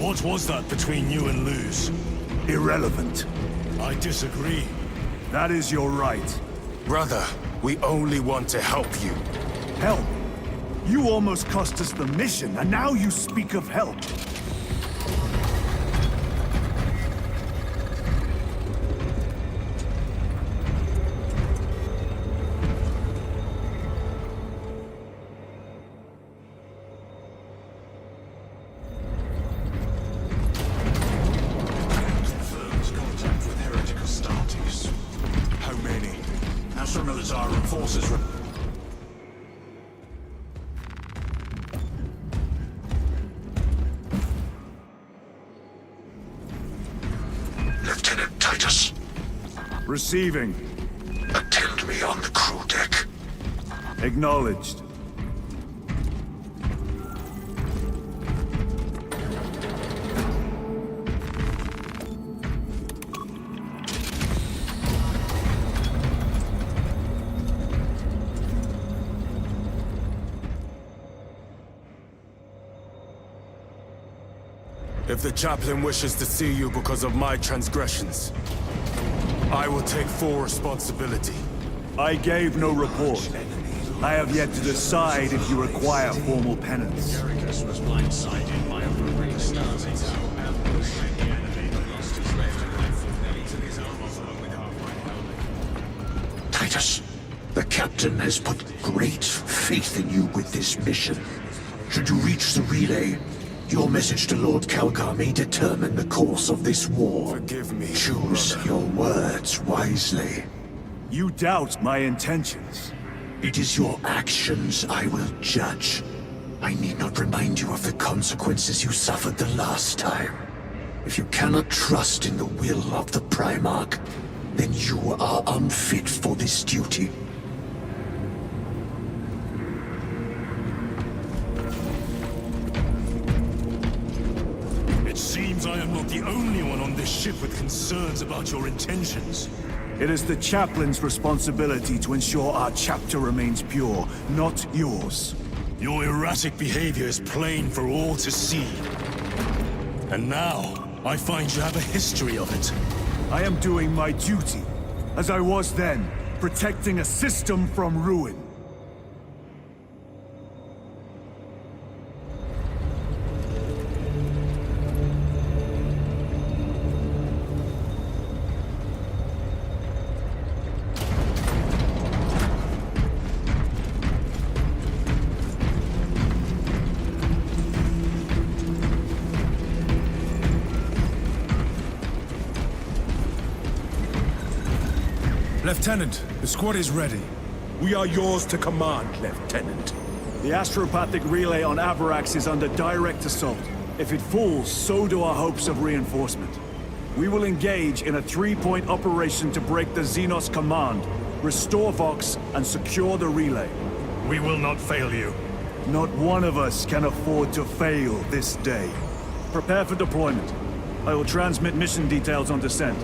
What was that between you and Luz? Irrelevant. I disagree. That is your right. Brother, we only want to help you. Help? You almost cost us the mission, and now you speak of help. Forces. Lieutenant Titus. Receiving. Attend me on the crew deck. Acknowledged. If the chaplain wishes to see you because of my transgressions, I will take full responsibility. I gave no report. I have yet to decide if you require formal penance. Was blindsided by a Marine stars. Titus, the captain has put great faith in you with this mission. Should you reach the relay, your message to Lord Calgar may determine the course of this war. Forgive me, Choose brother. your words wisely. You doubt my intentions. It is your actions I will judge. I need not remind you of the consequences you suffered the last time. If you cannot trust in the will of the Primarch, then you are unfit for this duty. It seems I am not the only one on this ship with concerns about your intentions. It is the chaplain's responsibility to ensure our chapter remains pure, not yours. Your erratic behavior is plain for all to see. And now, I find you have a history of it. I am doing my duty, as I was then, protecting a system from ruin. Lieutenant, the squad is ready. We are yours to command, Lieutenant. The astropathic relay on Avarax is under direct assault. If it falls, so do our hopes of reinforcement. We will engage in a three-point operation to break the Xenos command, restore Vox, and secure the relay. We will not fail you. Not one of us can afford to fail this day. Prepare for deployment. I will transmit mission details on descent.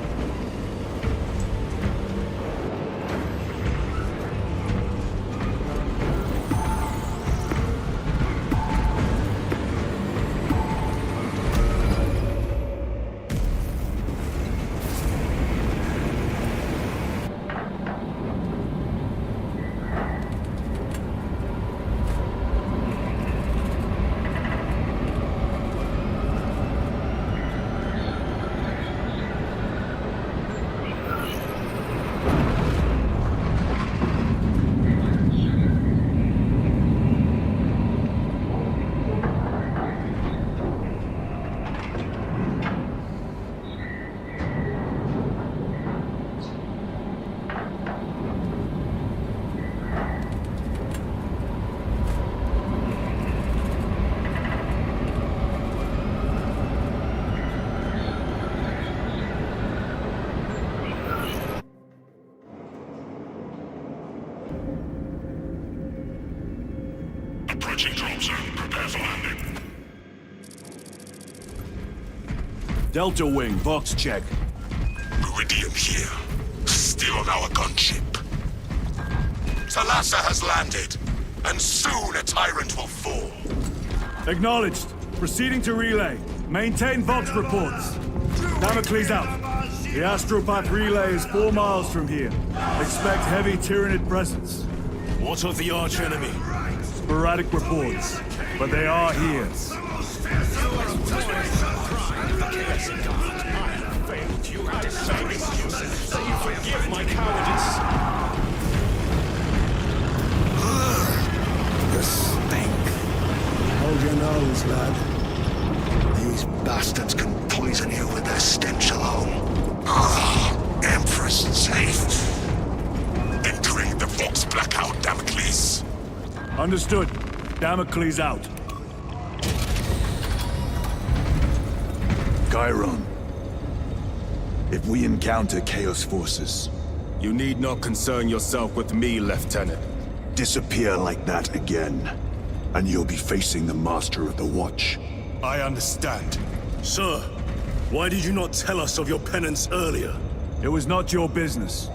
Approaching drop zone. Prepare for landing. Delta Wing, Vox check. Meridian here. Still on our gunship. Talassa has landed, and soon a tyrant will fall. Acknowledged. Proceeding to relay. Maintain Vox reports. Damocles out. The Astropath relay is 4 miles from here. Expect heavy Tyranid presence. What of the arch-enemy? Sporadic reports, but they are here. Forgive my cowardice. The stink. Hold your nose, lad. These bastards can poison you with their stench alone. Empress safe. Entering the Vox blackout, Damocles. Understood. Damocles out. Chiron. If we encounter Chaos forces, You need not concern yourself with me, Lieutenant. disappear like that again, and you'll be facing the Master of the Watch. I understand. Sir, why did you not tell us of your penance earlier? It was not your business.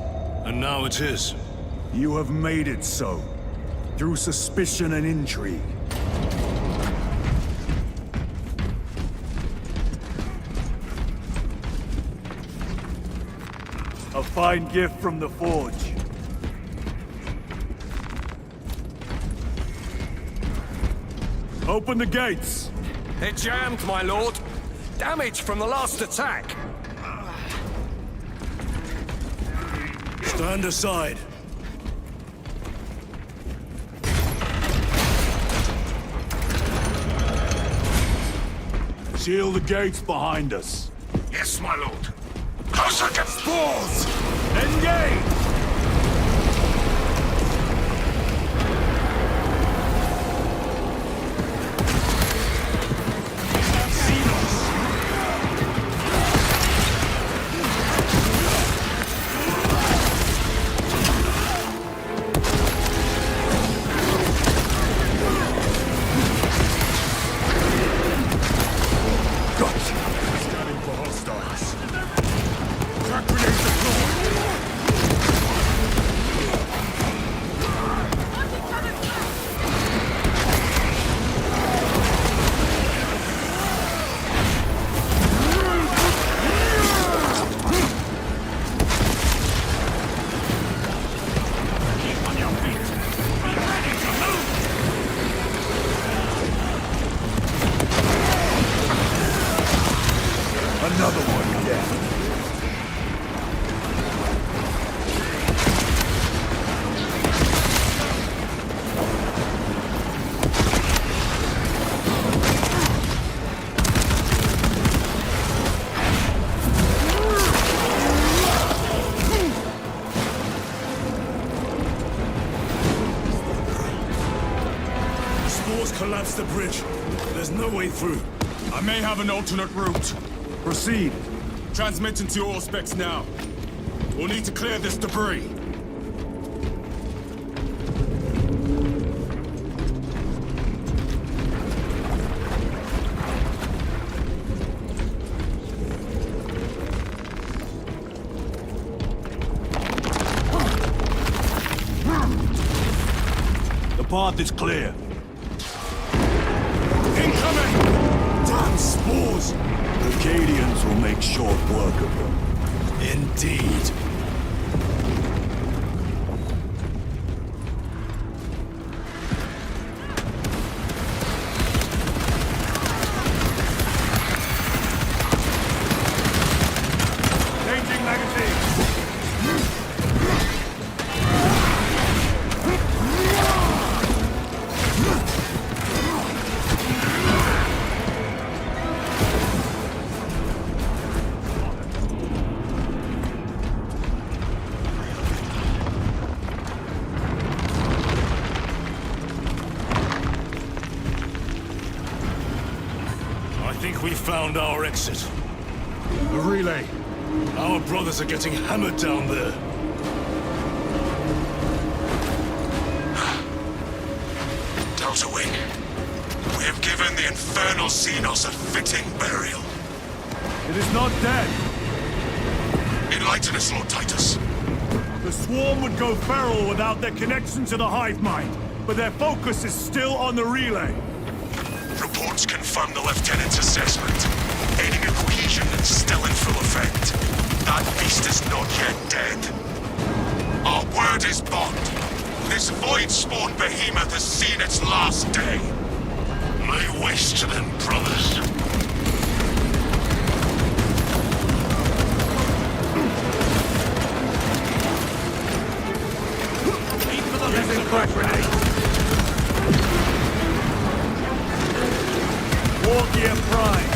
And now it is. You have made it so. Through suspicion and intrigue. A fine gift from the Forge. Open the gates! They're jammed, my lord. Damage from the last attack. Stand aside. Seal the gates behind us. Yes, my lord. Closer against walls! Engage! Scanning for hostiles. Crack grenade deployed. Another one dead. Spores collapsed the bridge. There's no way through. I may have an alternate route. Proceed. Transmitting to all specs now. We'll need to clear this debris. The path is clear. Incoming! Damn spores! The Cadians will make short work of them. Indeed. Changing magazine! I think we found our exit. The relay. Our brothers are getting hammered down there. Delta Wing. We have given the Infernal Xenos a fitting burial. It is not dead. Enlighten us, Lord Titus. The swarm would go feral without their connection to the hive mind, but their focus is still on the relay. Report Timecodes confirm the Lieutenant's assessment. Aiding and cohesion is still in full effect. That beast is not yet dead. Our word is bond. This void-spawn behemoth has seen its last day. Lay waste to them, brothers. Using crack grenade. War gear prime.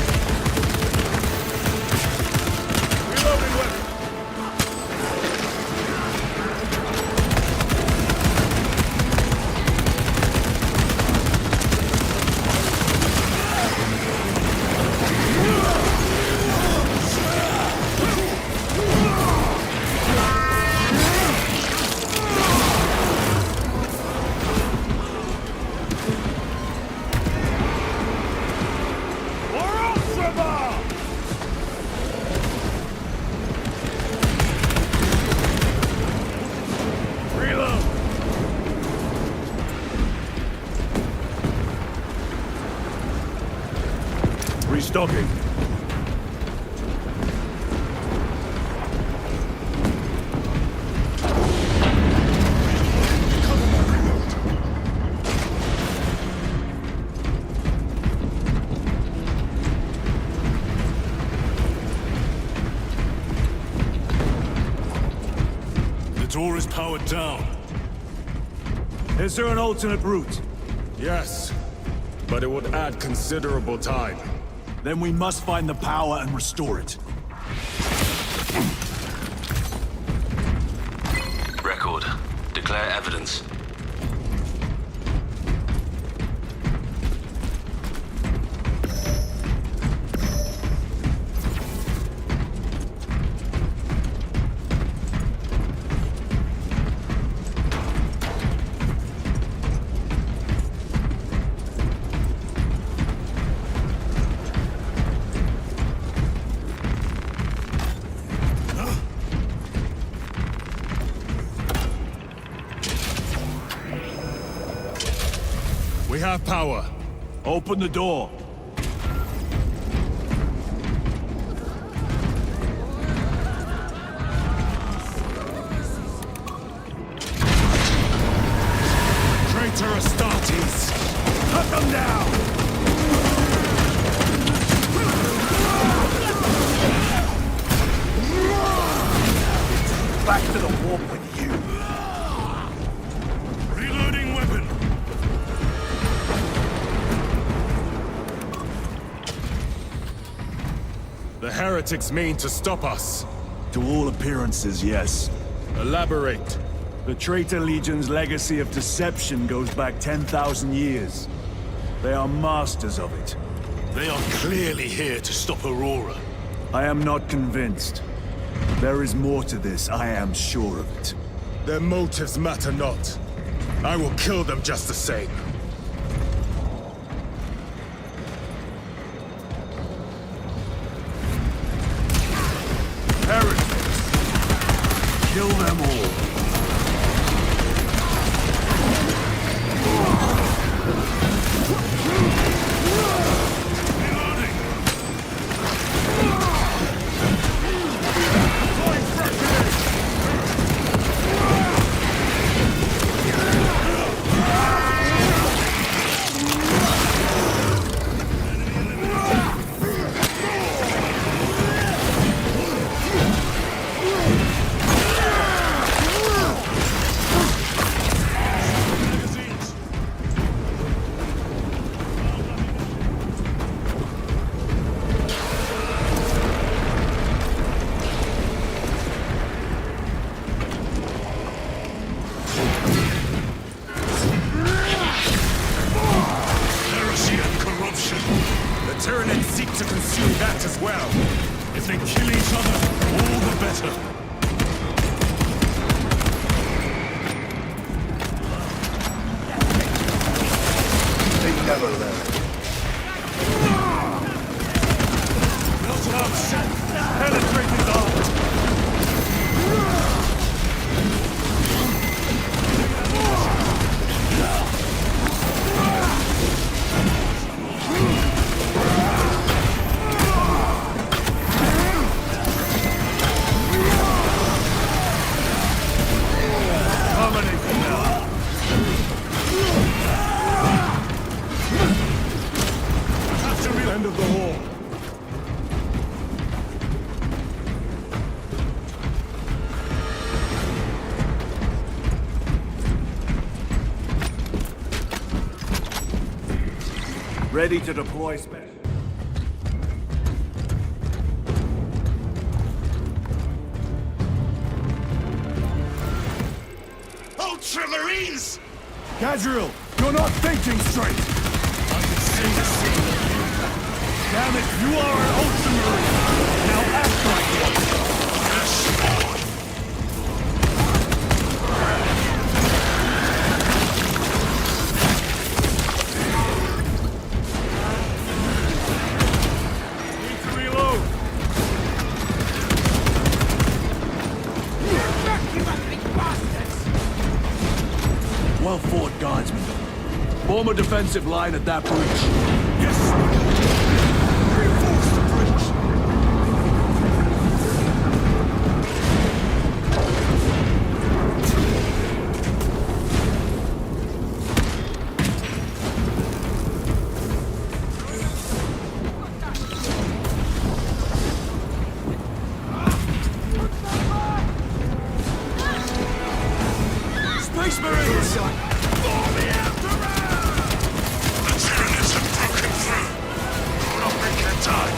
Reloading weapon. Restocking. The door is powered down. Is there an alternate route? Yes, but it would add considerable time. Then we must find the power and restore it. Record. Declare evidence. We have power. Open the door. Traitor Astartes! Cut them down! Back to the warp with you. Reloading weapon! The heretics mean to stop us. To all appearances, yes. Elaborate. The Traitor Legion's legacy of deception goes back 10,000 years. They are masters of it. They are clearly here to stop Aurora. I am not convinced. There is more to this, I am sure of it. Their motives matter not. I will kill them just the same. Heretics! Kill them all. Tyranids seek to consume that as well. If they kill each other, all the better. They never learn. Penetrate his armor! Ready to deploy special. Ultramarines! Gadriel, you're not thinking straight! I can see the scene. Damn it, you are an Ultramarine! Now act like one! Yes, Lord! Need to reload! Well fought, Guardsman. Form a defensive line at that breach. Yes, sir. Reinforce the breach. Space Marines! The Tyranids have broken through! Nothing can die!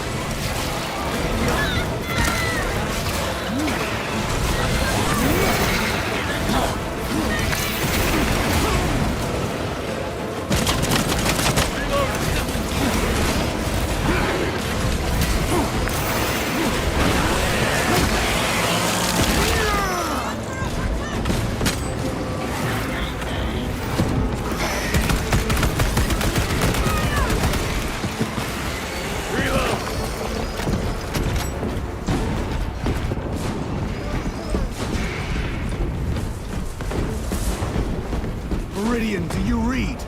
Meridian, do you read?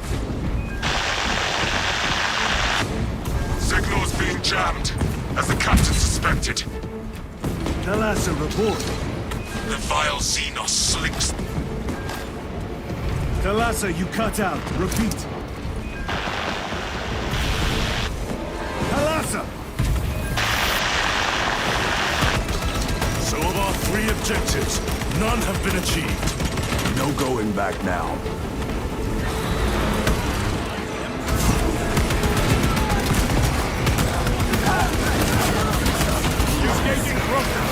Signal's being jammed, as the captain suspected. Tell us a report. The vile Xenos slinks. Talassa, you cut out. Repeat. Talassa! So of our 3 objectives, none have been achieved. No going back now. Engaging Crocker!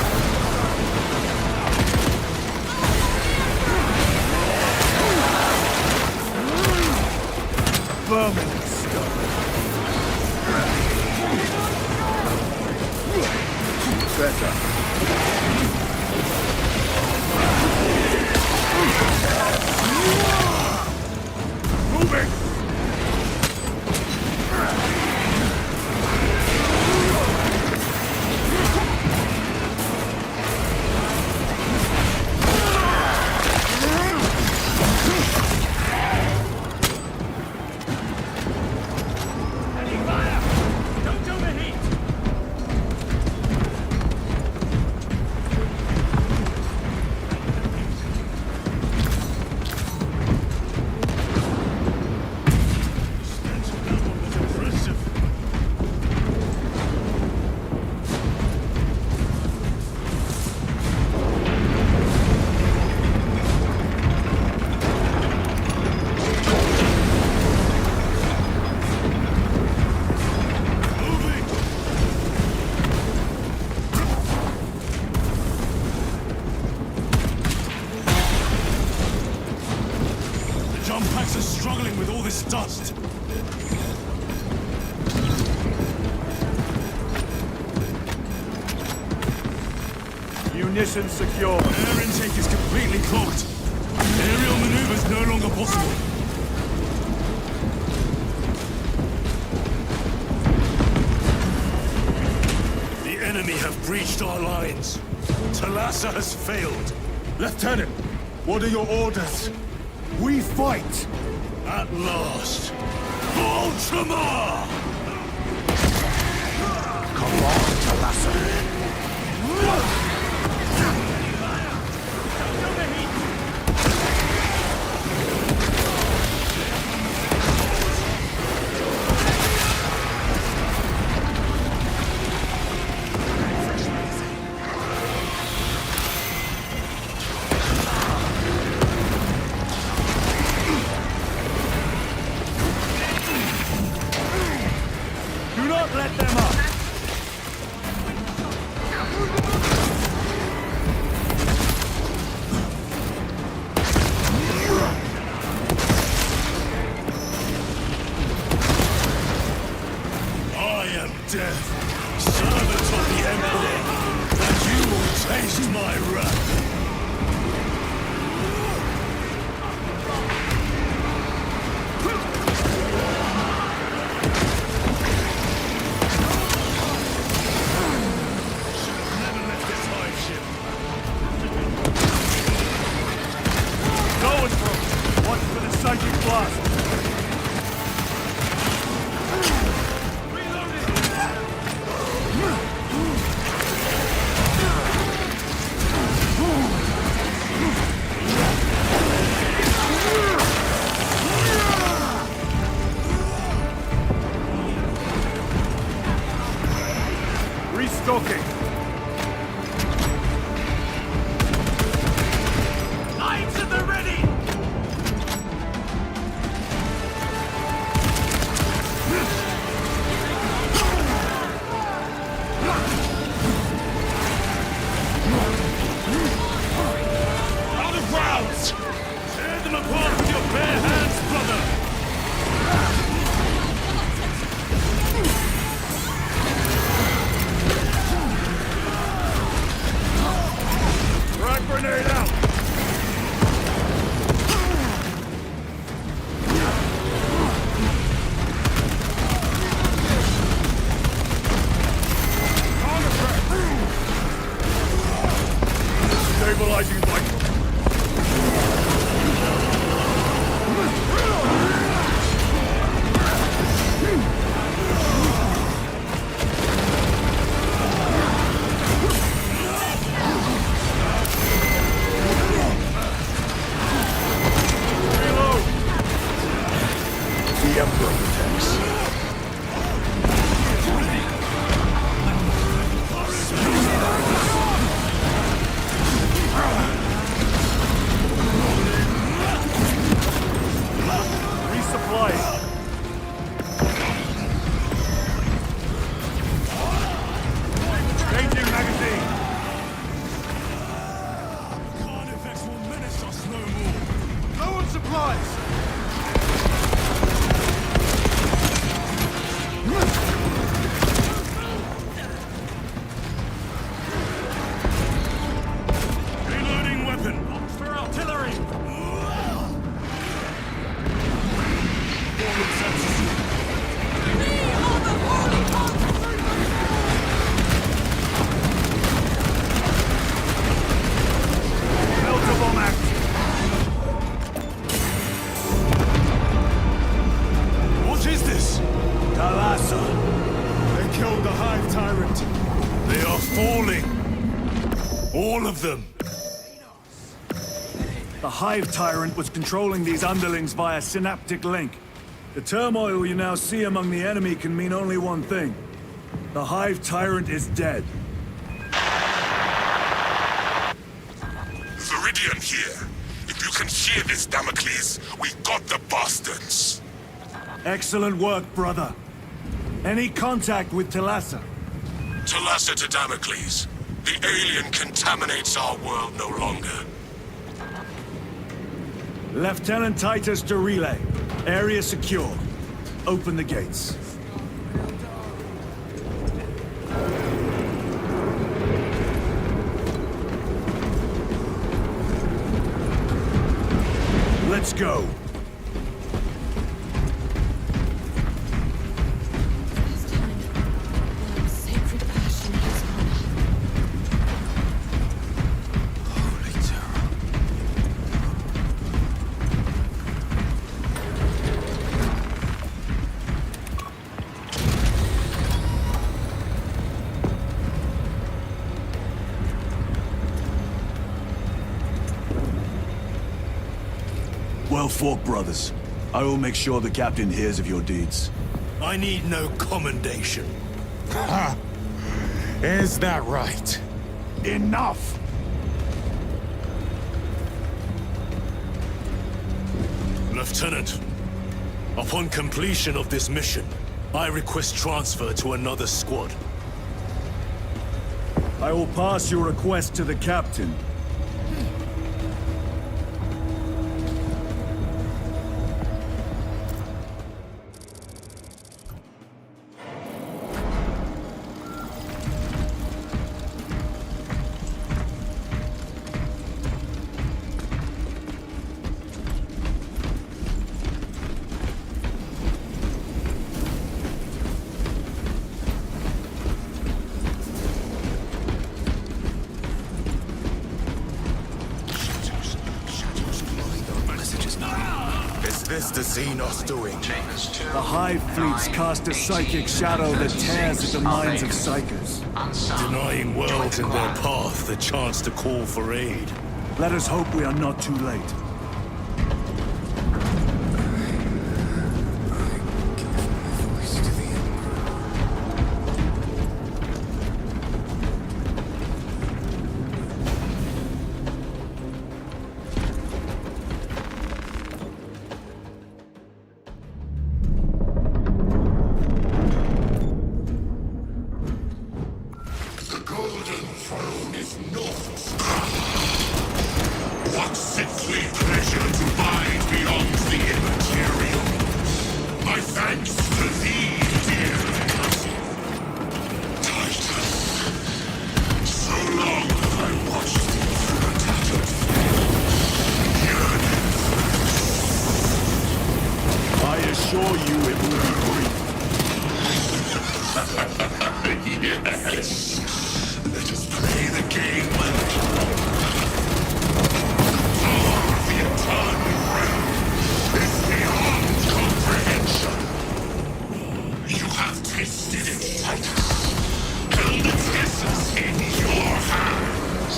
Vermin stuff. Better. Moving! Jump packs are struggling with all this dust. Munitions secure. Air intake is completely clogged. Aerial maneuvers no longer possible. The enemy have breached our lines. Talassa has failed. Lieutenant, what are your orders? We fight! At last. Ultramar! Come on, Talassa. Grenade out! Stabilizing vital. The Emperor protects. Resupply. Changing magazine. Carnifex will menace us no more. Low on supplies. Reloading weapon. For artillery. Melter bomb active. What is this? Thalassa. They killed the Hive Tyrant. They are falling. All of them. The Hive Tyrant was controlling these underlings via synaptic link. The turmoil you now see among the enemy can mean only one thing. The Hive Tyrant is dead. Viridian here. If you can hear this, Damocles, we got the bastards. Excellent work, brother. Any contact with Thalassa? Thalassa to Damocles. The alien contaminates our world no longer. Lieutenant Titus to relay. Area secure. Open the gates. Let's go. This time, the sacred passion is on. Holy terror. Well fought, brothers. I will make sure the captain hears of your deeds. I need no commendation. Ha! Is that right? Enough! Lieutenant, upon completion of this mission, I request transfer to another squad. I will pass your request to the captain. Is this the Xenos doing? The Hive fleets cast a psychic shadow that tears at the minds of psychers. Denying worlds in their path the chance to call for aid. Let us hope we are not too late. What sickly pleasure to bide beyond the immaterial. My thanks to thee, dear cousin. Titus. So long have I watched thee through a tattered assure you it will be brief. Yes. Let us play the game. The eternal realm is beyond comprehension. You have tasted its Titus, held its essence in your hands.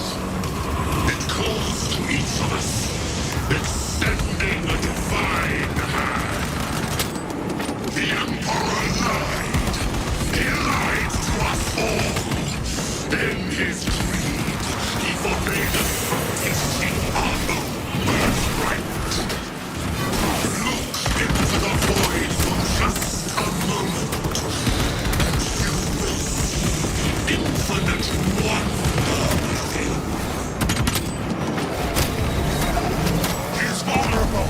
It calls to each of us, extending a divine hand. The Emperor lied. He lied to us all. In his greed, he forbade us from tasting our own birthright. Look into the void for just a moment, and you will see infinite wonder within. He's vulnerable.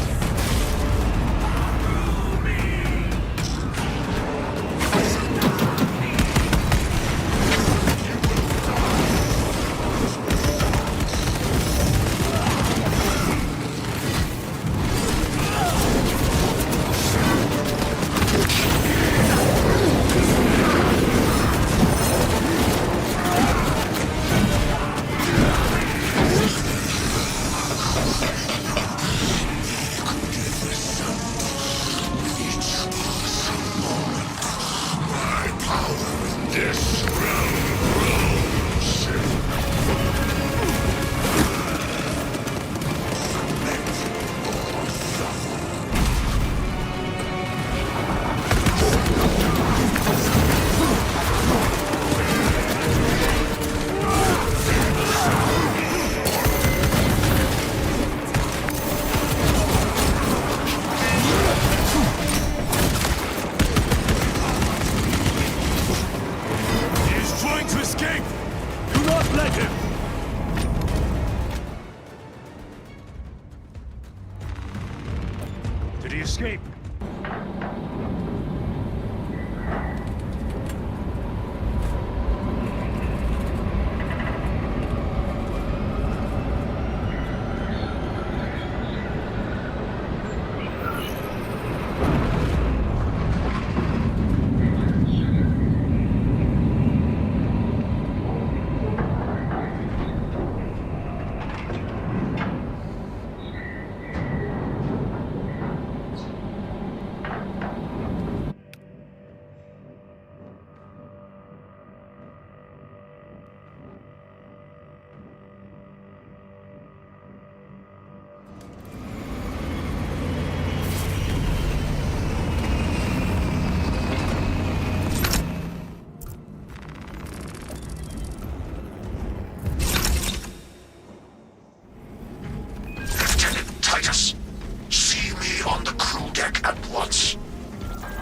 Did he escape?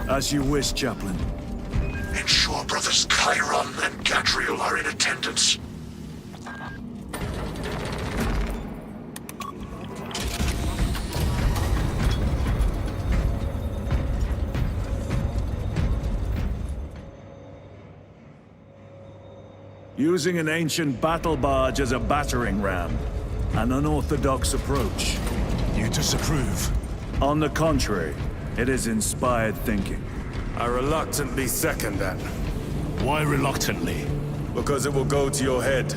As you wish, Chaplain. Ensure brothers Chiron and Gadriel are in attendance. Using an ancient battle barge as a battering ram. An unorthodox approach. You disapprove? On the contrary, it is inspired thinking. I reluctantly second that, Why reluctantly? because it will go to your head.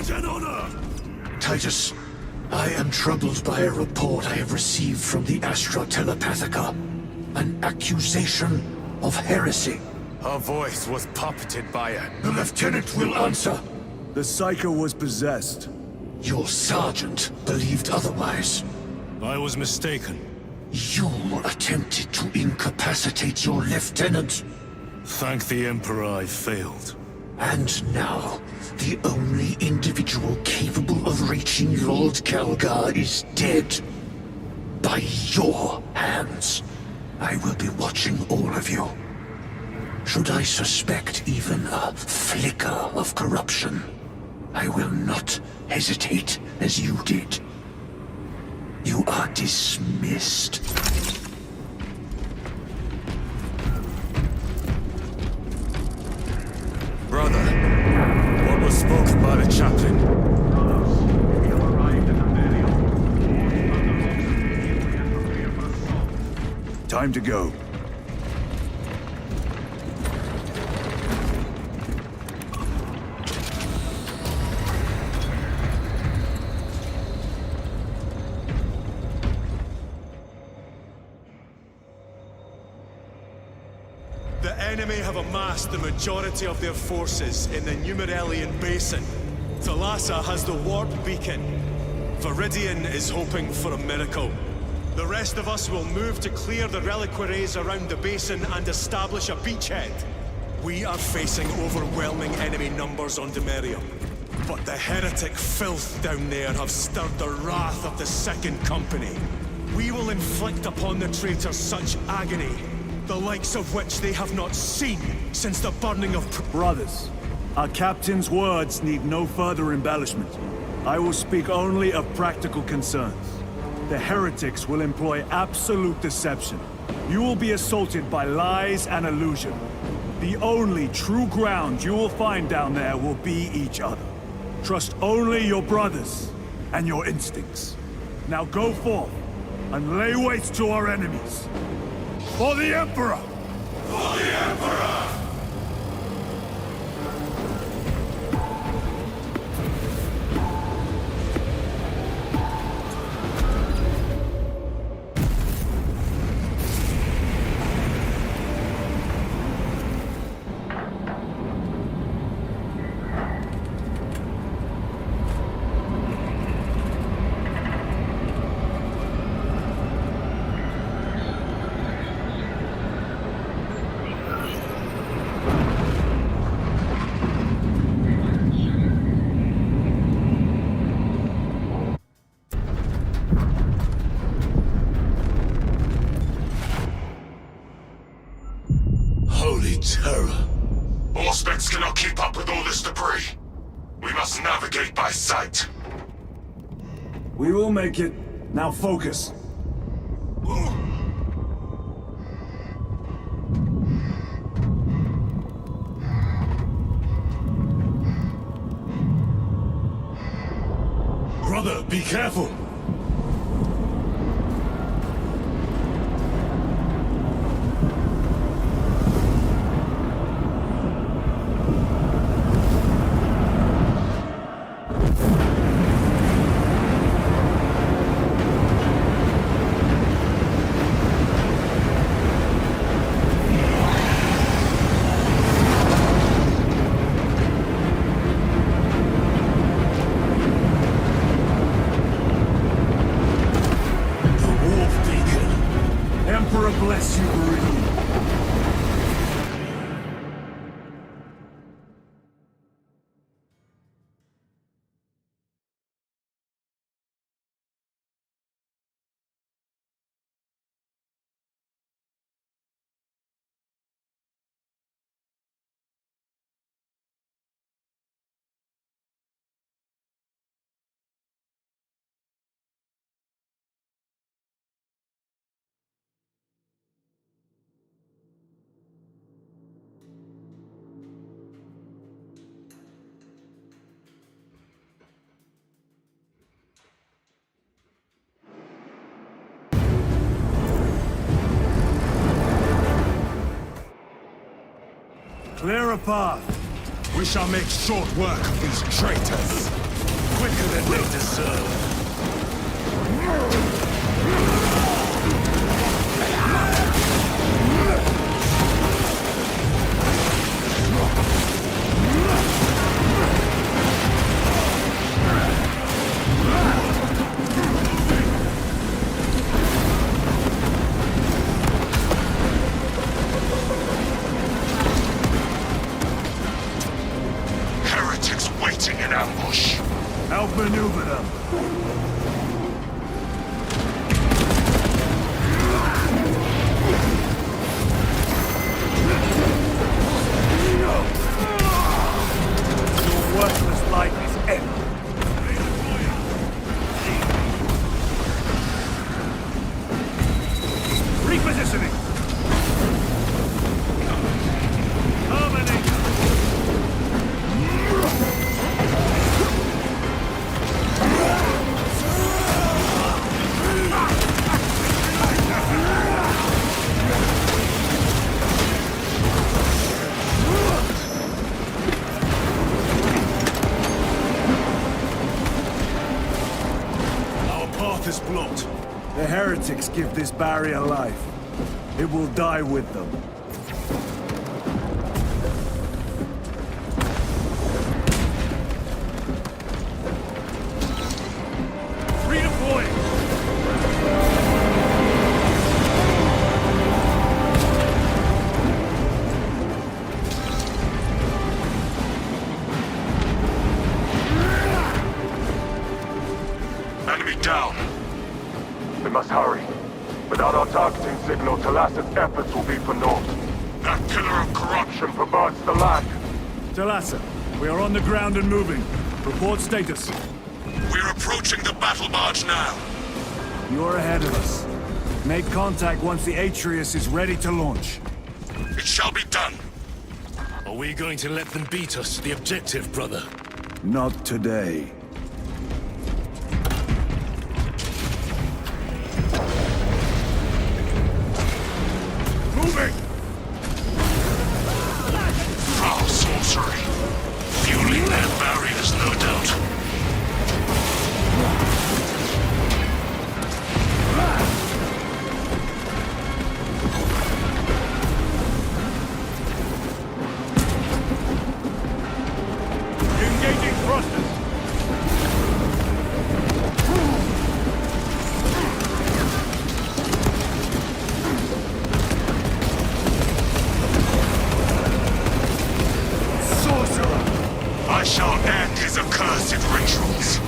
Revenge and honor! Titus, I am troubled by a report I have received from the Astra Telepathica. An accusation of heresy. Her voice was puppeted by it. The lieutenant will answer. The Psycho was possessed. Your sergeant believed otherwise. I was mistaken. You attempted to incapacitate your lieutenant. Thank the Emperor I failed. And now, the only individual capable of reaching Lord Kalgar is dead. By your hands. I will be watching all of you. Should I suspect even a flicker of corruption, I will not hesitate as you did. You are dismissed. Brother, what was spoken by the chaplain? Time to go. The enemy have amassed the majority of their forces in the Numeralian Basin. Thalassa has the warp beacon. Viridian is hoping for a miracle. The rest of us will move to clear the reliquaries around the basin and establish a beachhead. We are facing overwhelming enemy numbers on Demerium. But the heretic filth down there have stirred the wrath of the Second Company. We will inflict upon the traitors such agony, the likes of which they have not seen since the burning of... Brothers, our captain's words need no further embellishment. I will speak only of practical concerns. The heretics will employ absolute deception. You will be assaulted by lies and illusion. The only true ground you will find down there will be each other. Trust only your brothers and your instincts. Now go forth and lay waste to our enemies. For the Emperor! For the Emperor! Terror. Auspex cannot keep up with all this debris. We must navigate by sight. We will make it. Now focus. Brother, be careful! Bless you, Viridian. Clear a path. We shall make short work of these traitors. quicker than they deserve. Heretics waiting in ambush. Outmaneuver them. Your worthless life is ended. Repositioning. Terminator. Our path is blocked. The heretics give this barrier life. It will die with them. Redeploying! Enemy down. We must hurry. Without our targeting signal, Talassa's efforts will be for naught. That pillar of corruption. Perverts the land. Talassa, we are on the ground and moving. Report status. We're approaching the battle barge now. You're ahead of us. Make contact once the Atreus is ready to launch. It shall be done. Are we going to let them beat us to the objective, brother? Not today. Moving! Foul sorcery. Fueling their barriers, no doubt. Engaging thrusters. Sorcerer! I shall end his accursed rituals.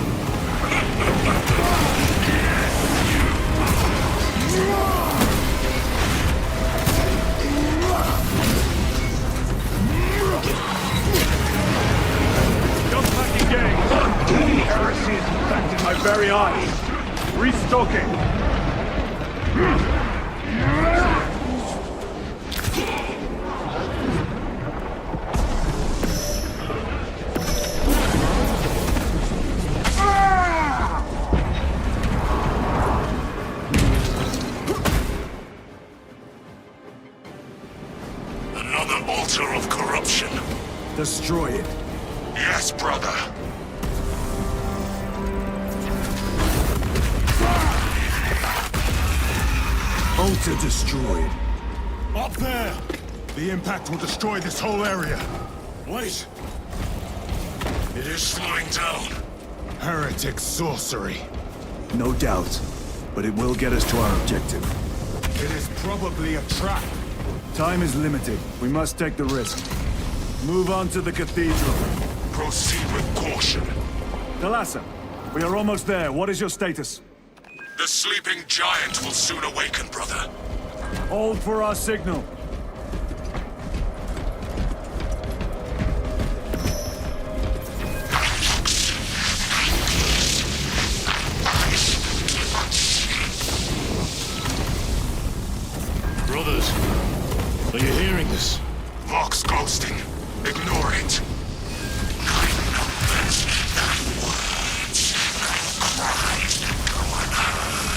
Jump back engaged! Heresy is infecting my very eyes. Restocking! Another altar of corruption. Destroy it. Yes, brother. Altar destroyed. Up there! The impact will destroy this whole area. Wait! It is slowing down. Heretic sorcery. No doubt. But it will get us to our objective. It is probably a trap. Time is limited. We must take the risk. Move on to the cathedral. Proceed with caution. Talassa, we are almost there. What is your status? The sleeping giant will soon awaken, brother. Hold for our signal. Brothers, are you hearing this? Vox ghosting. Ignore it. I know best than words. Cries go unheard.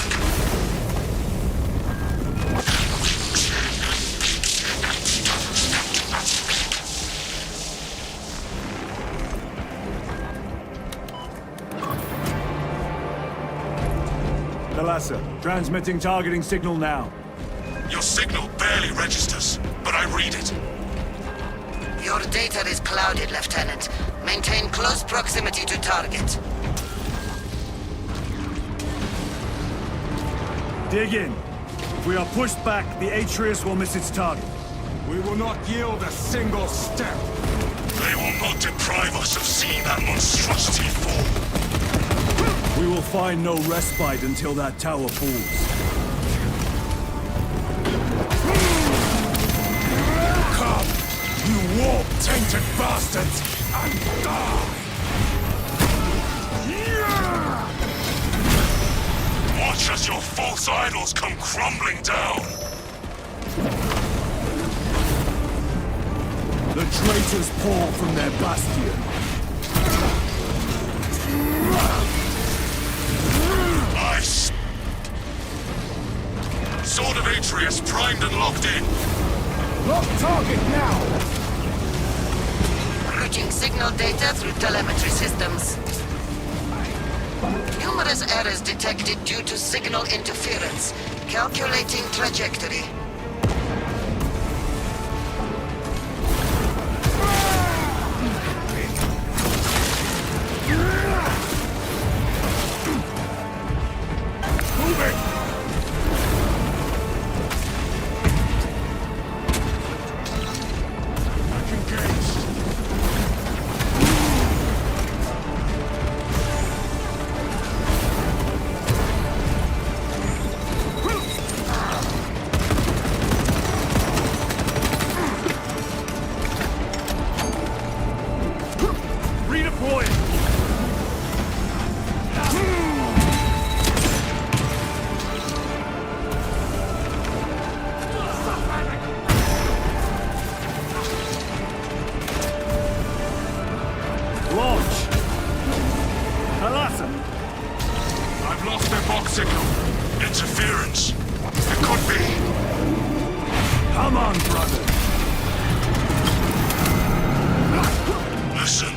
Kalasa. Transmitting targeting signal now. Your signal barely registers, but I read it. Your data is clouded, Lieutenant. Maintain close proximity to target. Dig in. If we are pushed back, the Atreus will miss its target. We will not yield a single step. They will not deprive us of seeing that monstrosity fall. We will find no respite until that tower falls. Come, you warp-tainted bastards, and die! Watch as your false idols come crumbling down. The traitors pour from their bastion. Ice. Sword of Atreus primed and locked in. Lock target now! Routing signal data through telemetry systems. Numerous errors detected due to signal interference. Calculating trajectory. I've lost their box signal. Interference. It could be. Come on, brother. Listen.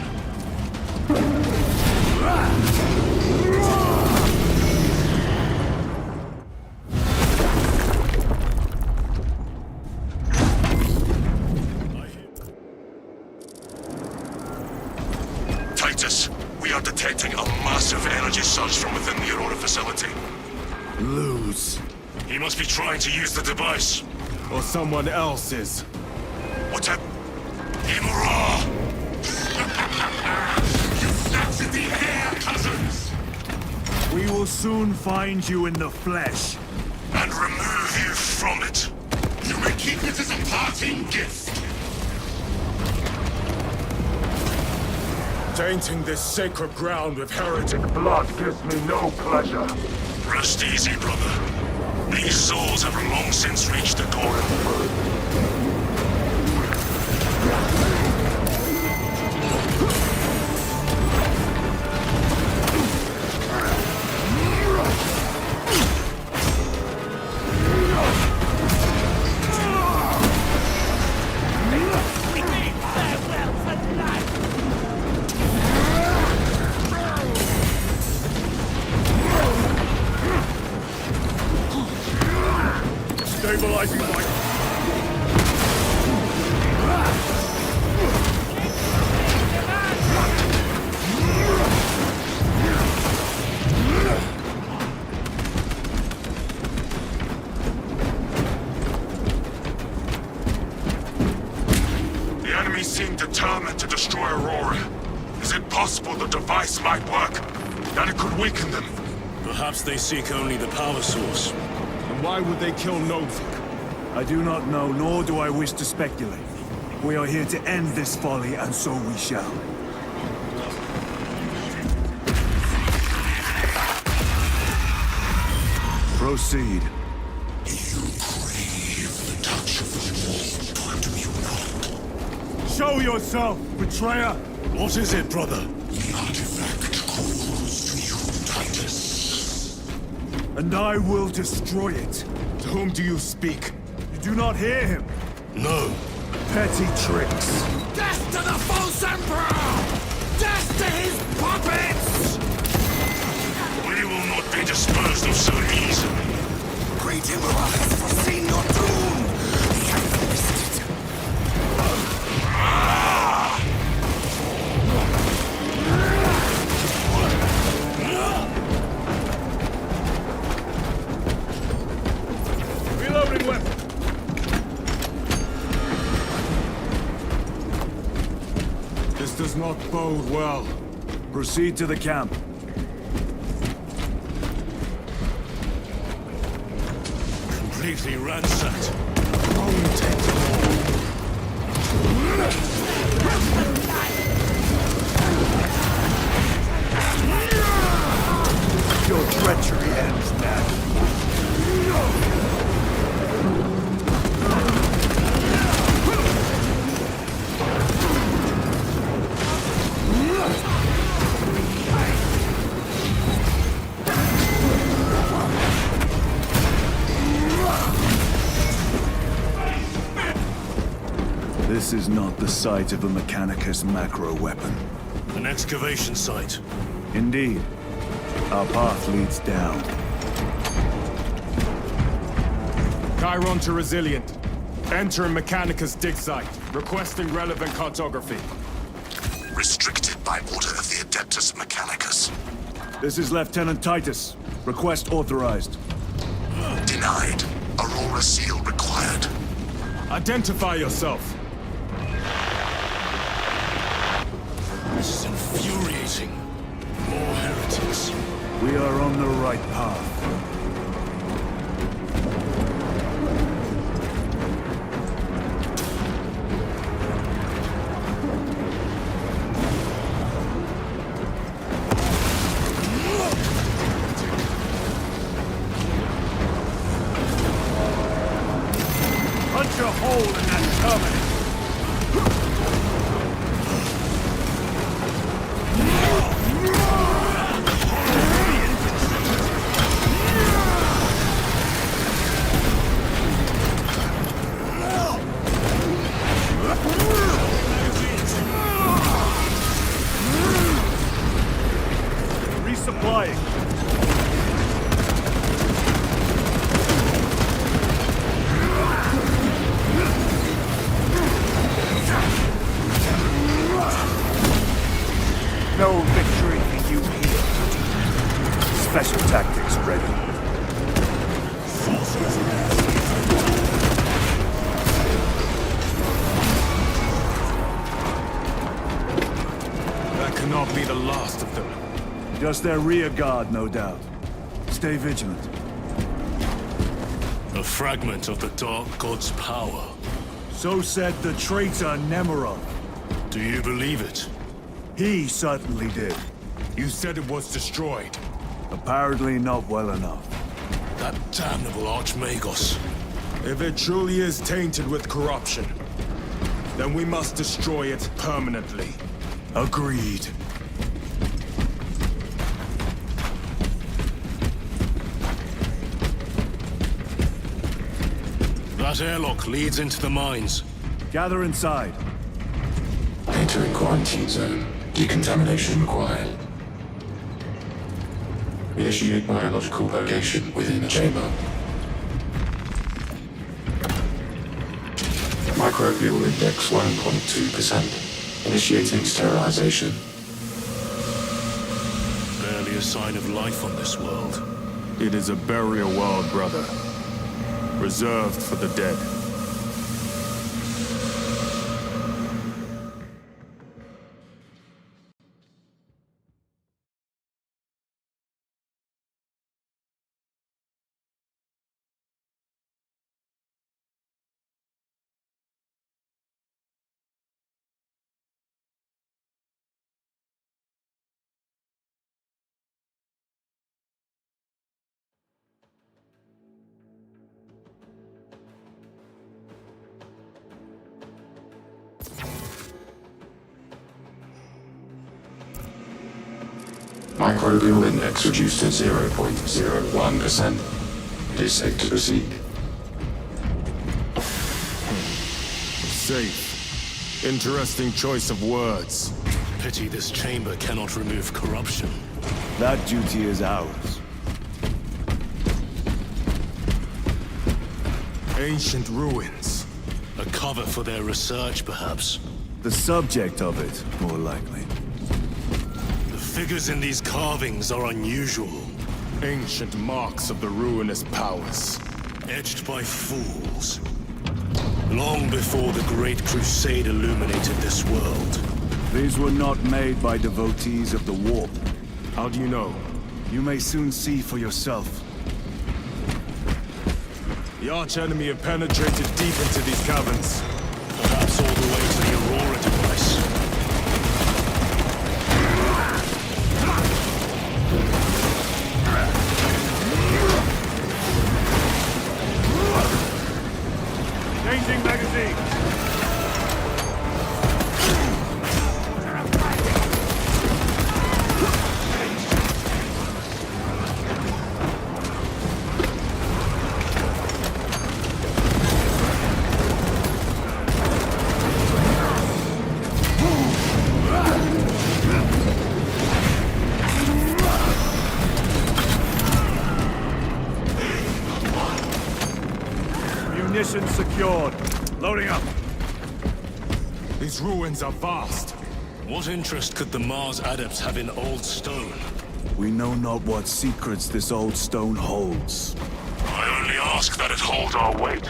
Titus, we are detecting a massive energy surge from within the Aurora facility. Lose. He must be trying to use the device. Or someone else is. What a... Imura! You snapped in the air, cousins! We will soon find you in the flesh. And remove you from it. You may keep it as a parting gift. Tainting this sacred ground with heretic blood gives me no pleasure. Rest easy, brother. These souls have long since reached the core. Stabilizing light. The enemy seem determined to destroy Aurora. Is it possible the device might work? That it could weaken them? Perhaps they seek only the power source. And why would they kill Novick? I do not know, nor do I wish to speculate. We are here to end this folly, and so we shall. Proceed. You crave the touch of the Lord, do you not? Show yourself, betrayer! What is it, brother? The artifact calls to you, Titus. And I will destroy it. To whom do you speak? You do not hear him. No. Petty tricks. Death to the false emperor! Death to his puppets! We will not be disposed of so easily. Great Emperor has foreseen your doom! He has missed it! Reloading weapon. This does not bode well. Proceed to the camp. Completely ransacked. Your treachery ends now. This is not the site of a Mechanicus macro weapon. An excavation site. Indeed. Our path leads down. Chiron to Resilient. Enter Mechanicus dig site. Requesting relevant cartography. Restricted by order of the Adeptus Mechanicus. This is Lieutenant Titus. Request authorized. Denied. Aurora seal required. Identify yourself. This is infuriating. More heretics. We are on the right path. Punch a hole in that terminal. Resupplying. No victory for you here. Special tactics ready. That cannot be the last of them. Just their rear guard, no doubt. Stay vigilant. A fragment of the Dark God's power. So said the traitor Nemerov. Do you believe it? He certainly did. You said it was destroyed. Apparently not well enough. That damnable Archmagos. If it truly is tainted with corruption, then we must destroy it permanently. Agreed. That airlock leads into the mines. Gather inside. Entering quarantine zone. Decontamination required. Initiate biological purgation within the chamber. Microbial index 1.2%. Initiating sterilization. Barely a sign of life on this world. It is a burial world, brother. Reserved for the dead. Microbial index reduced to 0.01%. It is safe to proceed. Safe. Interesting choice of words. Pity this chamber cannot remove corruption. That duty is ours. Ancient ruins. A cover for their research, perhaps. The subject of it, more likely. The figures in these carvings are unusual. Ancient marks of the ruinous powers. Etched by fools. Long before the Great Crusade illuminated this world. These were not made by devotees of the warp. How do you know? You may soon see for yourself. The arch-enemy have penetrated deep into these caverns. Perhaps all the way to the Aurora device. Changing magazine! Munition secured. Loading up. These ruins are vast. What interest could the Mars adepts have in old stone? We know not what secrets this old stone holds. I only ask that it hold our weight.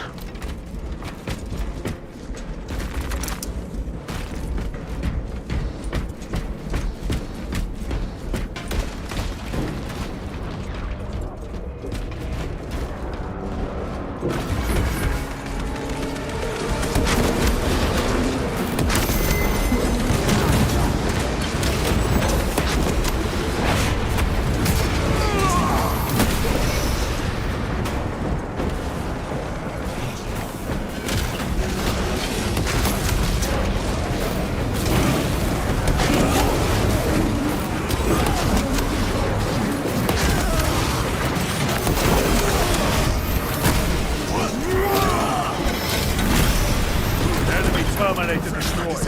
Terminator destroyed.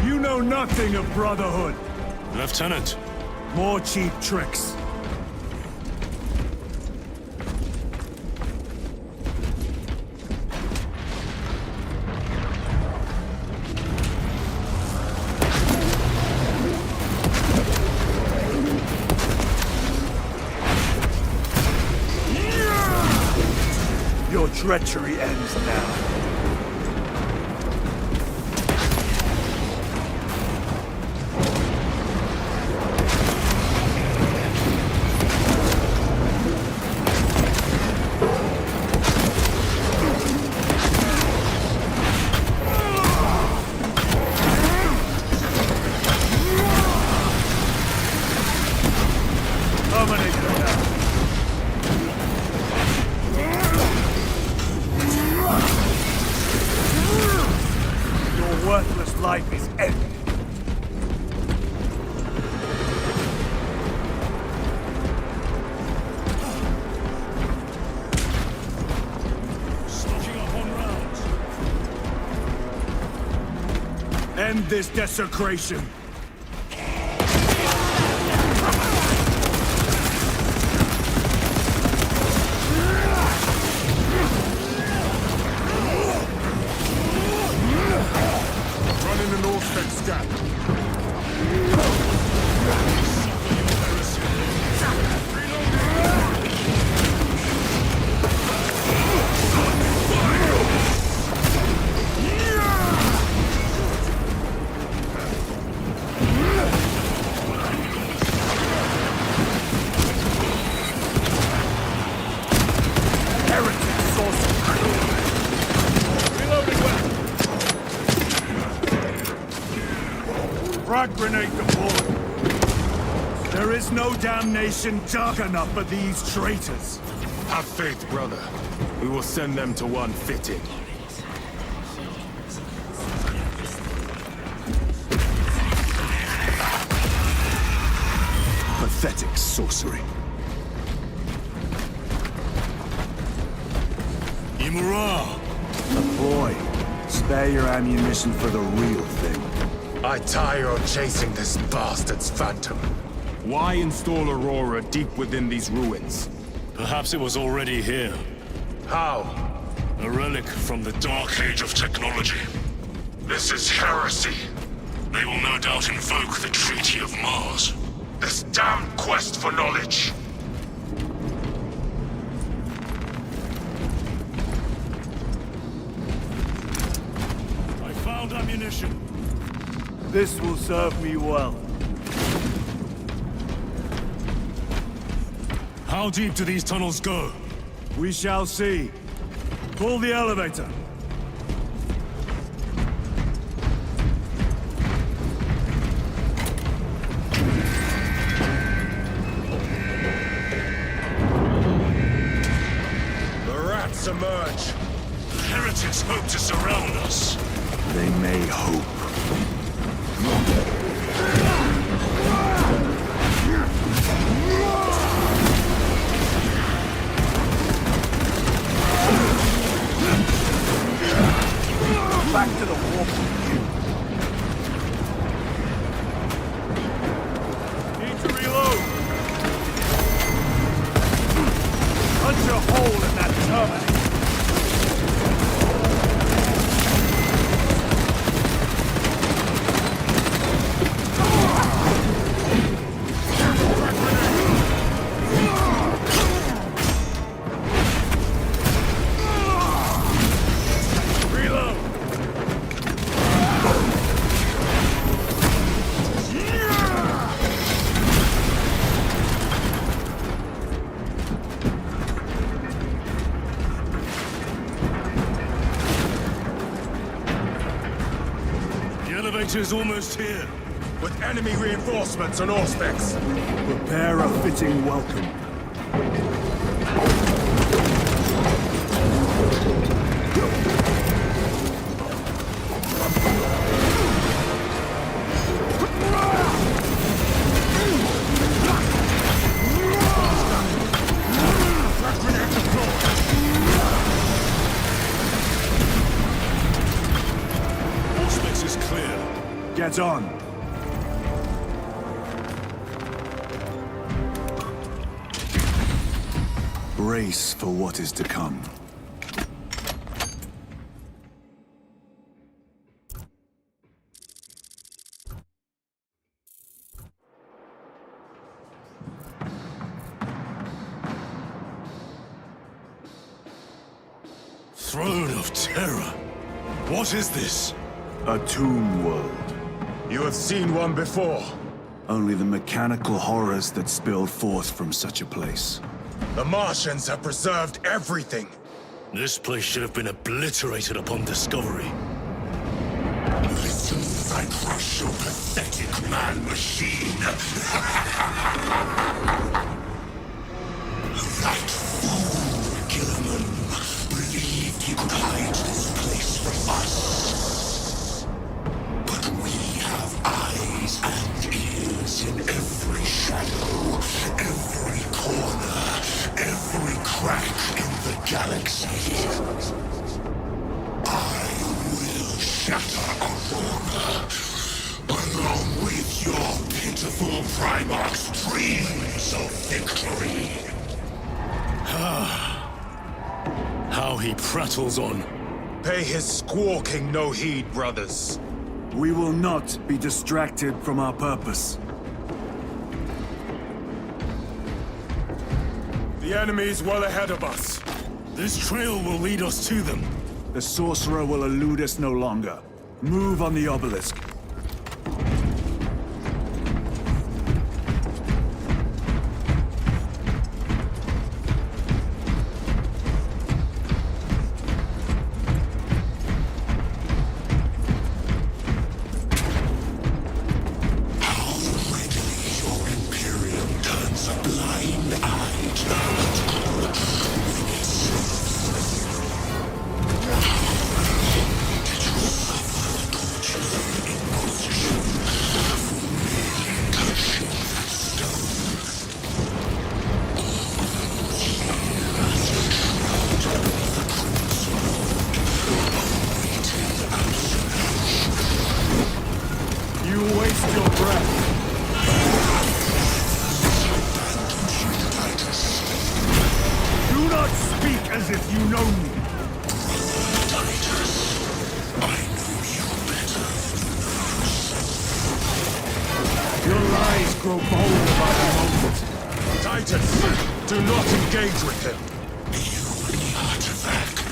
You know nothing of brotherhood. Lieutenant, More cheap tricks. Your treachery ends now. Terminator down. Your worthless life is ended. stocking up on rounds. End this desecration. Running an all-spec scan. Heretic sorcery. Reloading weapon. Frag grenade deployed. There is no damnation dark enough for these traitors. Have faith, brother. We will send them to one fitting. Pathetic sorcery. Imura! A ploy. Spare your ammunition for the real thing. I tire of chasing this bastard's phantom. Why install Aurora deep within these ruins? Perhaps it was already here. How? A relic from the Dark Age of technology. This is heresy. They will no doubt invoke the Treaty of Mars. This damn quest for knowledge. I found ammunition. This will serve me well. How deep do these tunnels go? We shall see. Pull the elevator. The rats emerge. The heretics hope to surround us. They may hope. Back to the warp. Need to reload. Punch a hole in that terminal. Is almost here. With enemy reinforcements on all specs. Prepare a fitting welcome. Get on! Brace for what is to come. Throne of Terror. What is this? A tomb world. You have seen one before. Only the mechanical horrors that spilled forth from such a place. The Martians have preserved everything. This place should have been obliterated upon discovery. Listen as I crush your pathetic man-machine. That fool, Gilliman, believed he could hide this place from us. But we have eyes and ears in every shadow, every corner, every crack in the galaxy. I will shatter Aurora, along with your pitiful Primarch's dreams of victory. How he prattles on. Pay his squawking no heed, brothers. We will not be distracted from our purpose. The enemy is well ahead of us. This trail will lead us to them. The sorcerer will elude us no longer. Move on the obelisk. as if you know me. Your lies grow bolder by the moment. Titus, do not engage with him. Artifact,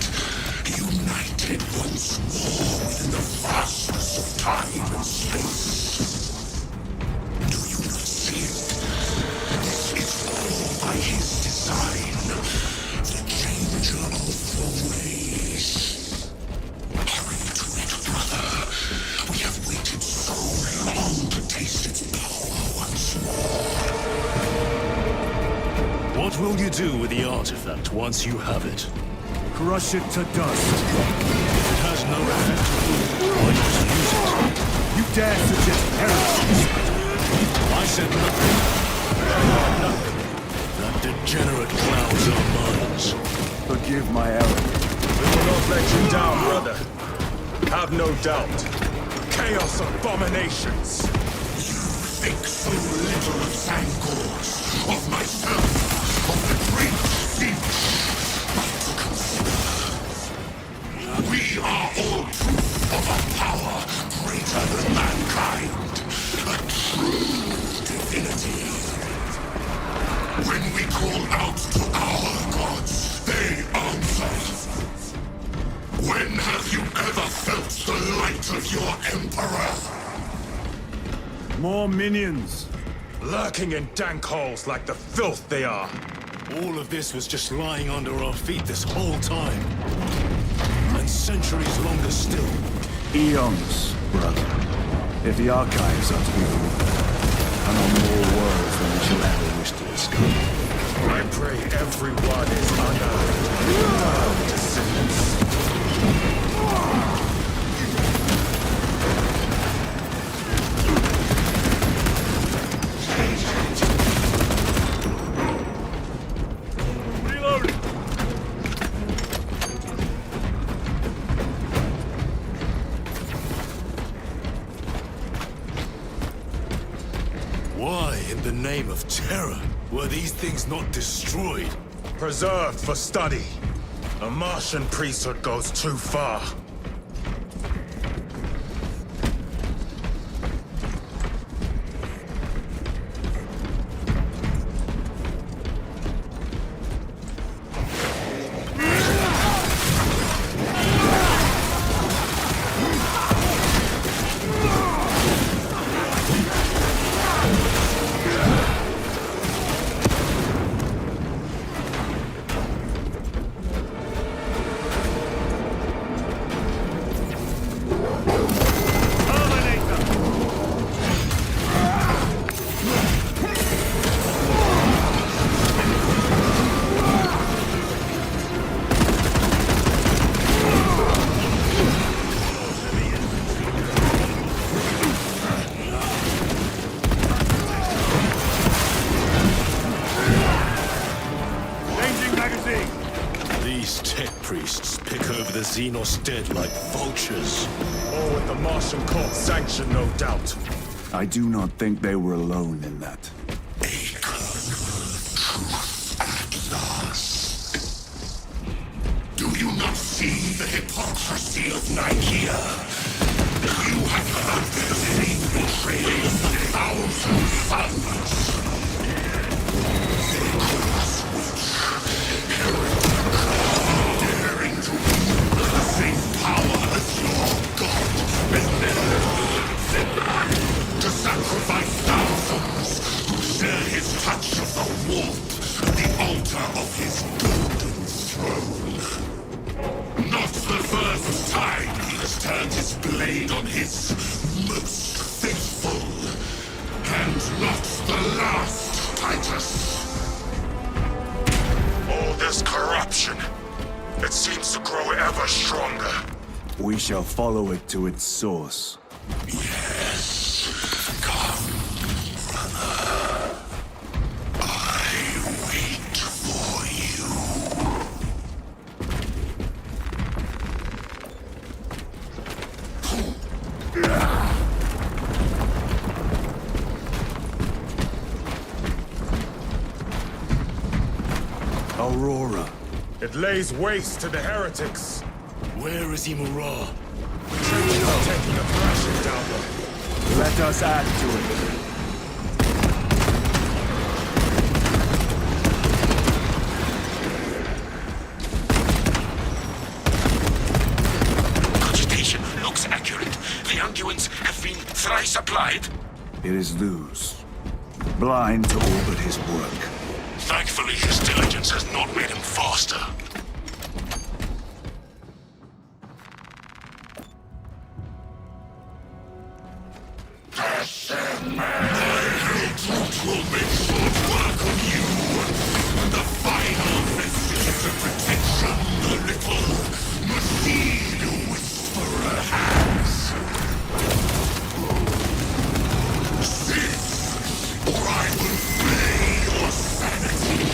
united once more within the vastness of time and space. Do you not see it? This is all by his design. The changer of the ways. Hurry to it, brother. We have waited so long to taste its power once more. What will you do with the artifact once you have it? Crush it to dust. If it has no effect, why not use it? You dare suggest heresy? I said nothing. That degenerate clouds our minds. Forgive my error. We will not let you down, brother. Have no doubt. Chaos abominations. You think so little of Timecodes, of myself, of the great siege. But consider, we are all proof of a power greater than mankind. A true divinity. When we call out to our gods, they answer. When have you ever felt the light of your Emperor? More minions. Lurking in dank holes like the filth they are. All of this was just lying under our feet this whole time. And centuries longer still. Eons, brother. If the archives are to be believed, and on more worlds than we shall ever wish to discover. I pray everyone is unearthed. Descendants. Why, in the name of terror, were these things not destroyed? Preserved for study. A Martian priesthood goes too far. These tech priests pick over the Xenos dead like vultures. All with the Martian court sanction, no doubt. I do not think they were alone in that. Do you not see the hypocrisy of Nicaea? You have heard the same betrayal of 1,000 sons. They call us witch, heretic, daring to wield the same power as your god, to sacrifice thousands who share his touch of the warmth at the altar of his golden throne. Not the first time he has turned his blade on his most faithful. And not the last, Titus. All this corruption, it seems to grow ever stronger. We shall follow it to its source. Yes. Come, brother. I wait for you. Aurora, It lays waste to the heretics. Where is Imura? Trenches taking a thrashing down there. Let us add to it. Cogitation looks accurate. The unguents have been thrice applied. It is Luz. Blind to all but his work. Thankfully, his diligence has not made him faster. Will make short work of you. The final vestige of protection the little machine whisperer has. Cease, or I will flay your sanity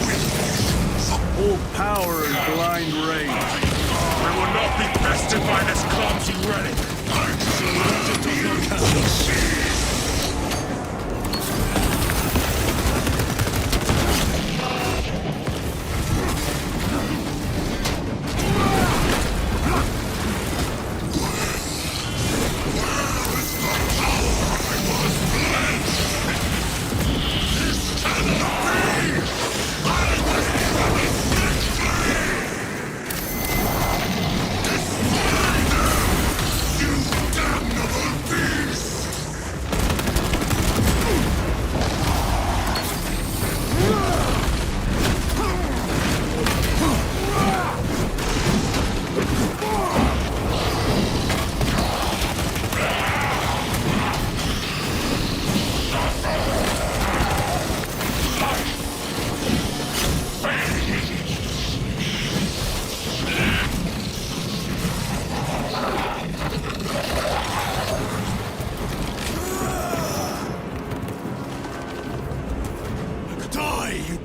with visions of... All power and blind rage. I will not be bested by this clumsy relic. I'm surrounded to your cannons.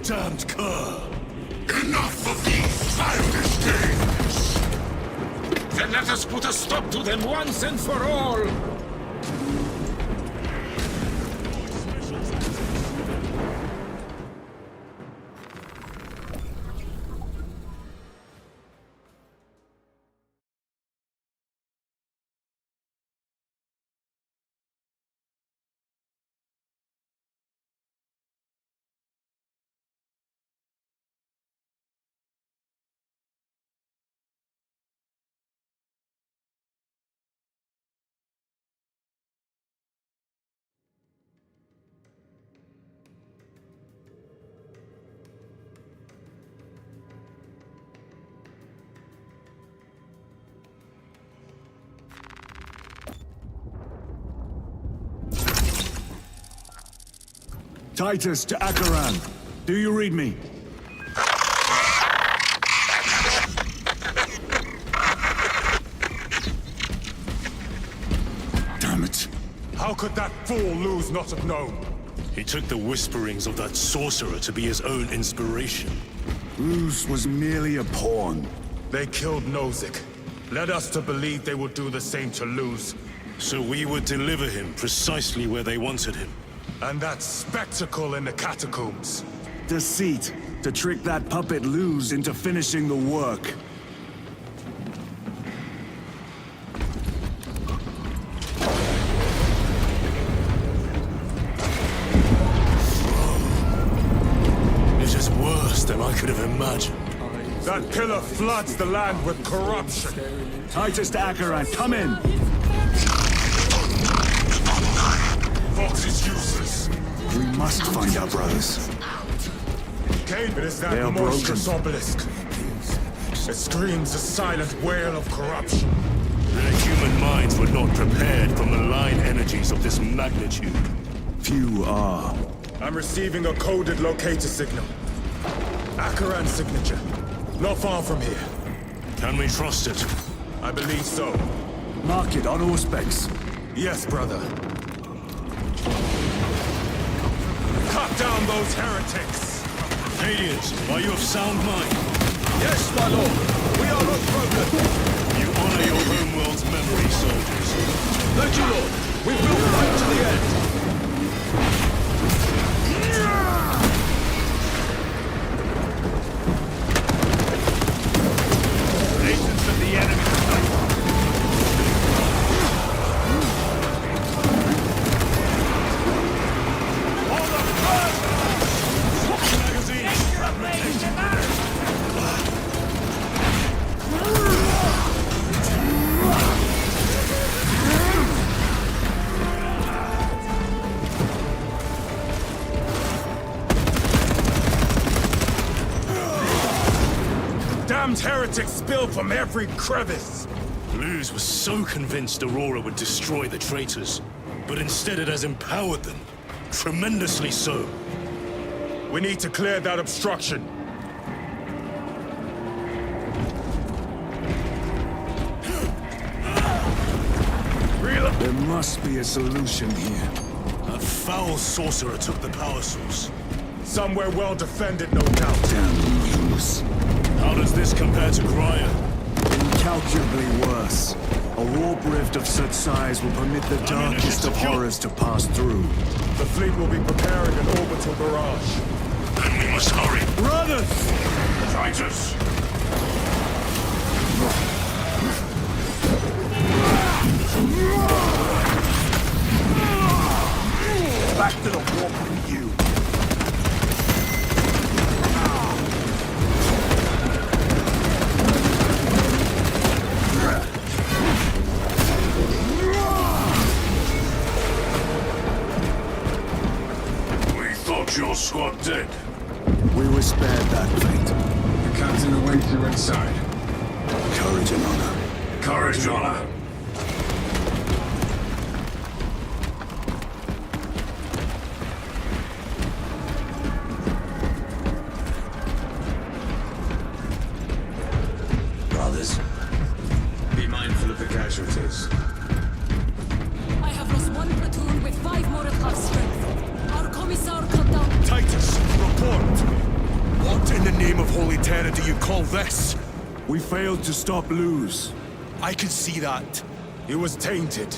Damned cur! Enough of these childish games! Then let us put a stop to them once and for all! Titus to Akaran. Do you read me? Damn it. How could that fool Luz not have known? He took the whisperings of that sorcerer to be his own inspiration. Luz was merely a pawn. They killed Nozick. Led us to believe they would do the same to Luz. So we would deliver him precisely where they wanted him. And that spectacle in the catacombs. Deceit. To trick that puppet Luz into finishing the work. It is worse than I could have imagined. That pillar floods the land with corruption. Titus to Akaran, come in! Vox is useless. We must find our brothers. Cain, it is They that are monstrous obelisk. It screams a silent wail of corruption. Their human minds were not prepared for malign energies of this magnitude. Few are. I'm receiving a coded locator signal. Akaran's signature. Not far from here. Can we trust it? I believe so. Mark it on Auspex. Yes, brother. Cut down those heretics! Radiant, are you of sound mind? Yes, my lord. We are no problem. You honor your homeworld's memory, soldiers. Thank you, lord. We will fight to the end. damned heretics spill from every crevice! Luz was so convinced Aurora would destroy the traitors, but instead it has empowered them. Tremendously so. We need to clear that obstruction. There must be a solution here. A foul sorcerer took the power source. Somewhere well defended, no doubt. Damn Luz. How does this compare to Graya? Incalculably worse. A warp rift of such size will permit the darkest of horrors to pass through. The fleet will be preparing an orbital barrage. Then we must hurry. Brothers! Titus! Back to the warp with you. We thought your squad dead. We were spared that fate. The captain awaits you inside. Courage and honor. Courage, honor. Brothers, be mindful of the casualties. I have lost one platoon with 5 more at half strength. Our commissar cut down. Titus, report! What in the name of Holy Terror do you call this? We failed to stop Luz. I can see that. He was tainted.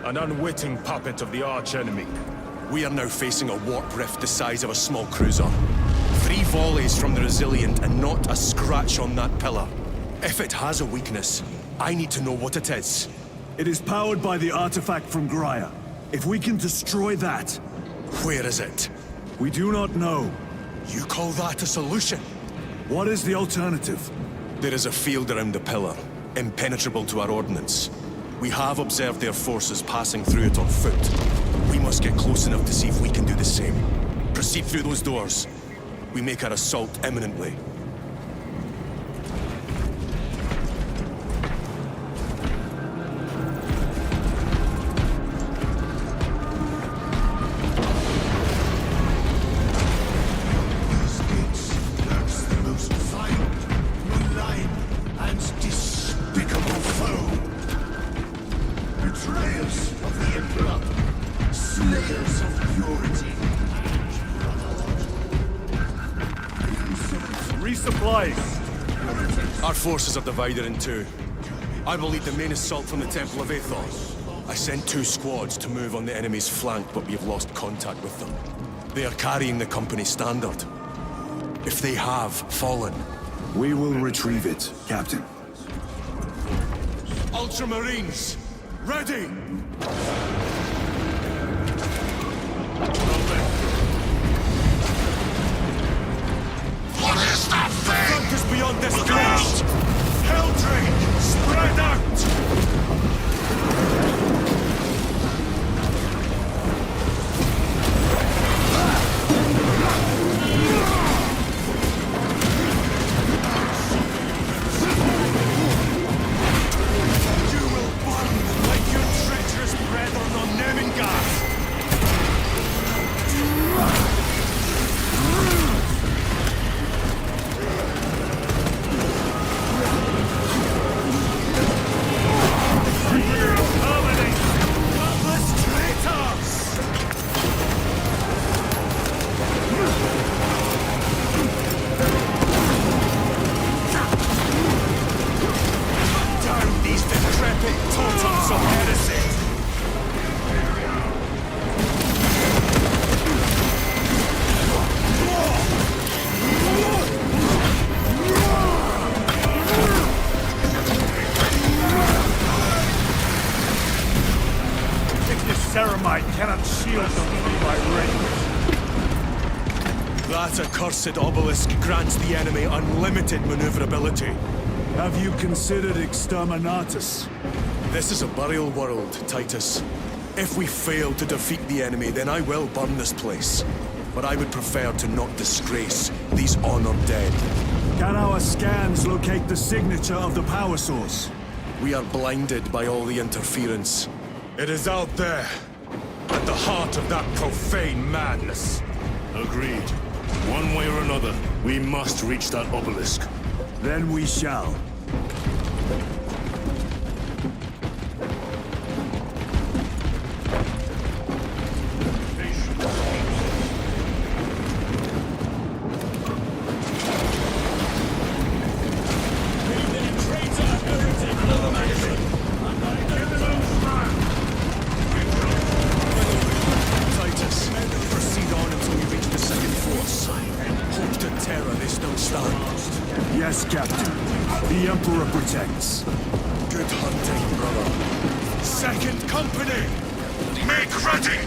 An unwitting puppet of the arch-enemy. We are now facing a warp rift the size of a small cruiser. 3 volleys from the Resilient and not a scratch on that pillar. If it has a weakness, I need to know what it is. It is powered by the artifact from Graya. If we can destroy that... Where is it? We do not know. You call that a solution? What is the alternative? There is a field around the pillar, impenetrable to our ordnance. We have observed their forces passing through it on foot. We must get close enough to see if we can do the same. Proceed through those doors. We make our assault imminently. Resupply! Our forces are divided in 2. I will lead the main assault from the Temple of Aethon. I sent 2 squads to move on the enemy's flank, but we have lost contact with them. They are carrying the company standard. If they have fallen... We will retrieve it, Captain. Ultramarines! Ready! What is that thing? Front is beyond this Look bridge! out! Helldrake! Spread out! You will burn like your treacherous brethren on Nemengas! Ceramite cannot shield them from my range. That accursed obelisk grants the enemy unlimited maneuverability. Have you considered Exterminatus? This is a burial world, Titus. If we fail to defeat the enemy, then I will burn this place. But I would prefer to not disgrace these honored dead. Can our scans locate the signature of the power source? We are blinded by all the interference. It is out there, at the heart of that profane madness. Agreed. One way or another, we must reach that obelisk. Then we shall. Yes, Captain. The Emperor protects. Good hunting, brother. Second company! Make ready!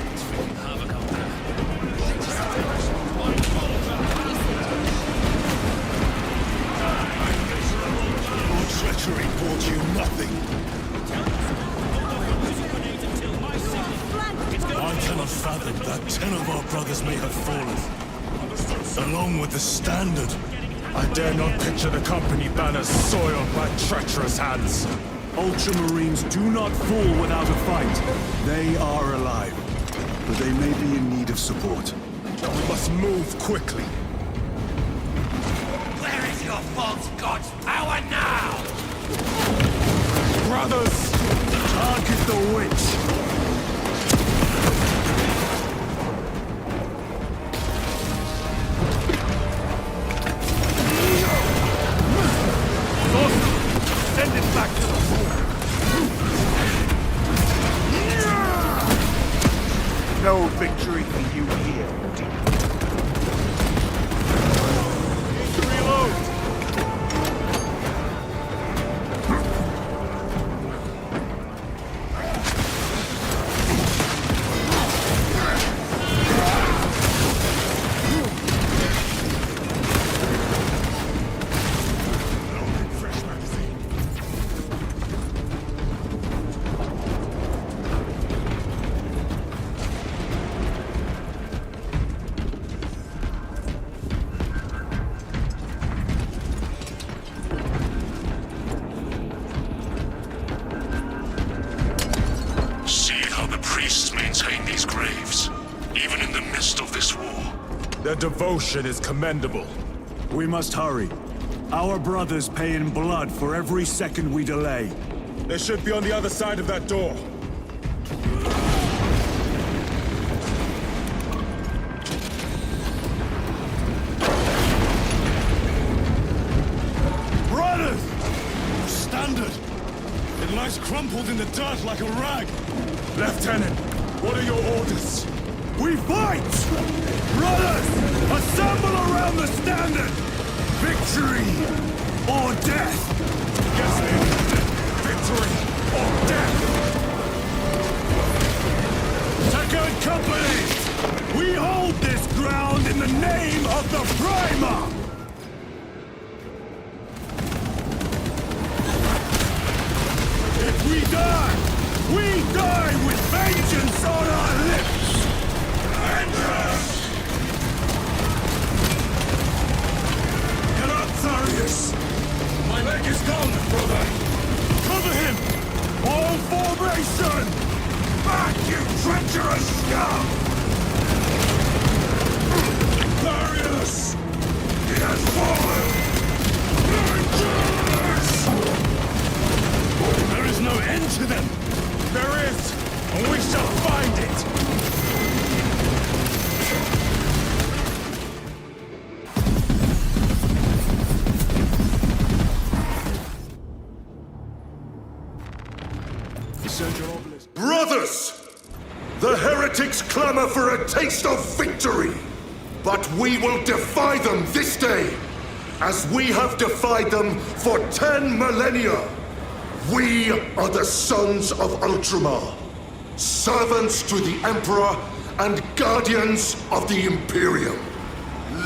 Your treachery brought you nothing. I cannot fathom that 10 of our brothers may have fallen, along with the Standard. I dare not picture the company banners soiled by treacherous hands. Ultramarines do not fall without a fight. They are alive, but they may be in need of support. We must move quickly. Where is your false god's power now? Brothers! Target the witch! Send it back to the floor! No victory for you here, Reload! Their devotion is commendable. We must hurry. Our brothers pay in blood for every second we delay. They should be on the other side of that door. Brothers! Standard! It lies crumpled in the dirt like a rag. Lieutenant, what are your orders? We fight! Brothers, assemble around the Standard! Victory or death! Yes, Lieutenant. Victory or death! Second Company! We hold this ground in the name of the Primer! If we die with vengeance on our lips! Galazarius! My leg is gone, brother! Cover him! All formation! Back, you treacherous scum! Darius! He has fallen! There is no end to them! There is, and we shall find it! Brothers! The heretics clamor for a taste of victory! But we will defy them this day, as we have defied them for 10 millennia! We are the sons of Ultramar, servants to the Emperor and guardians of the Imperium.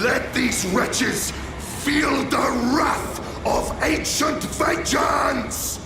Let these wretches feel the wrath of ancient vengeance!